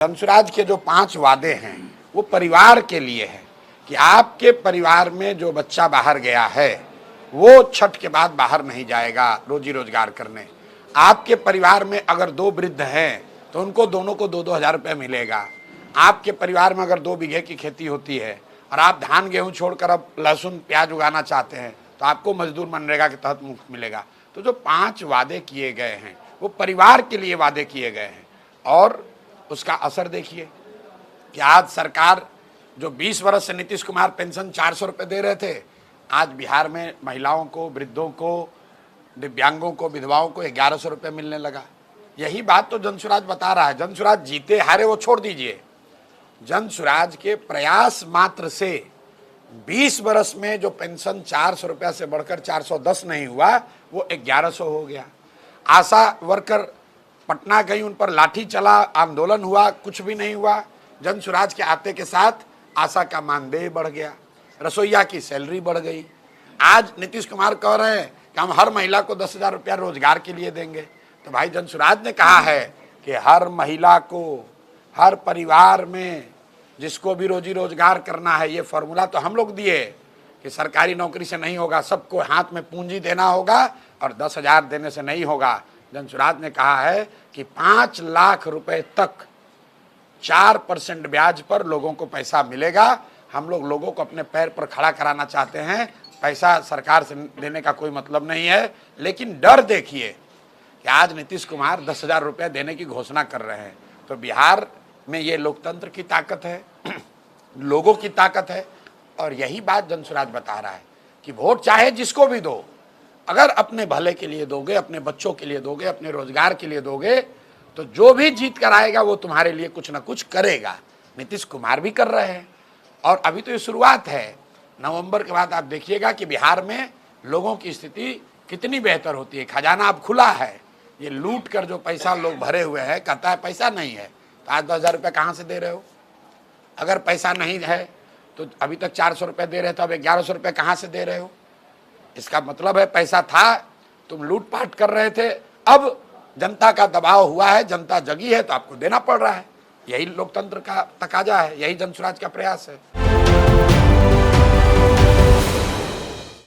धनसुराज के जो 5 वादे हैं वो परिवार के लिए है कि आपके परिवार में जो बच्चा बाहर गया है वो छठ के बाद बाहर नहीं जाएगा रोजी रोजगार करने। आपके परिवार में अगर 2 वृद्ध हैं तो उनको दोनों को 2-2 हजार रुपये मिलेगा। आपके परिवार में अगर 2 बीघे की खेती होती है और आप धान गेहूं छोड़कर अब लहसुन प्याज उगाना चाहते हैं तो आपको मजदूर मनरेगा के तहत मुफ्त मिलेगा। तो जो 5 वादे किए गए हैं वो परिवार के लिए वादे किए गए हैं और उसका असर देखिए कि आज सरकार जो 20 वर्ष से नीतीश कुमार पेंशन 400 रुपये दे रहे थे, आज बिहार में महिलाओं को, वृद्धों को, दिव्यांगों को, विधवाओं को 1100 रुपये मिलने लगा। यही बात तो जनसुराज बता रहा है। जनसुराज जीते हारे वो छोड़ दीजिए, जनसुराज के प्रयास मात्र से 20 वर्ष में जो पेंशन 400 रुपया से बढ़कर 410 नहीं हुआ वो 1100 हो गया। आशा वर्कर पटना गई, उन पर लाठी चला, आंदोलन हुआ, कुछ भी नहीं हुआ। जनसुराज के आते के साथ आशा का मानदेय बढ़ गया, रसोईया की सैलरी बढ़ गई। आज नीतीश कुमार कह रहे हैं कि हम हर महिला को 10,000 रुपया रोजगार के लिए देंगे। तो भाई जनसुराज ने कहा है कि हर महिला को, हर परिवार में जिसको भी रोजी रोजगार करना है, ये फॉर्मूला तो हम लोग दिए कि सरकारी नौकरी से नहीं होगा, सबको हाथ में पूंजी देना होगा और 10,000 देने से नहीं होगा। जनसुराज ने कहा है कि 5 लाख रुपए तक 4% ब्याज पर लोगों को पैसा मिलेगा। हम लोगों को अपने पैर पर खड़ा कराना चाहते हैं। पैसा सरकार से देने का कोई मतलब नहीं है, लेकिन डर देखिए कि आज नीतीश कुमार 10,000 रुपये देने की घोषणा कर रहे हैं। तो बिहार में ये लोकतंत्र की ताकत है, लोगों की ताकत है। और यही बात जनसुराज बता रहा है कि वोट चाहे जिसको भी दो, अगर अपने भले के लिए दोगे, अपने बच्चों के लिए दोगे, अपने रोजगार के लिए दोगे, तो जो भी जीत कर आएगा वो तुम्हारे लिए कुछ ना कुछ करेगा। नीतीश कुमार भी कर रहे हैं और अभी तो ये शुरुआत है। नवंबर के बाद आप देखिएगा कि बिहार में लोगों की स्थिति कितनी बेहतर होती है। खजाना अब खुला है। ये लूट कर जो पैसा लोग भरे हुए हैं, कहता है पैसा नहीं है, तो आज 10,000 रुपये कहाँ से दे रहे हो? अगर पैसा नहीं है तो अभी तक 400 रुपये दे रहे थे, अब 1100 रुपये कहाँ से दे रहे हो? इसका मतलब है पैसा था, तुम लूटपाट कर रहे थे, अब जनता का दबाव हुआ है, जनता जगी है तो आपको देना पड़ रहा है। यही लोकतंत्र का तकाजा है, यही जनसुराज का प्रयास है।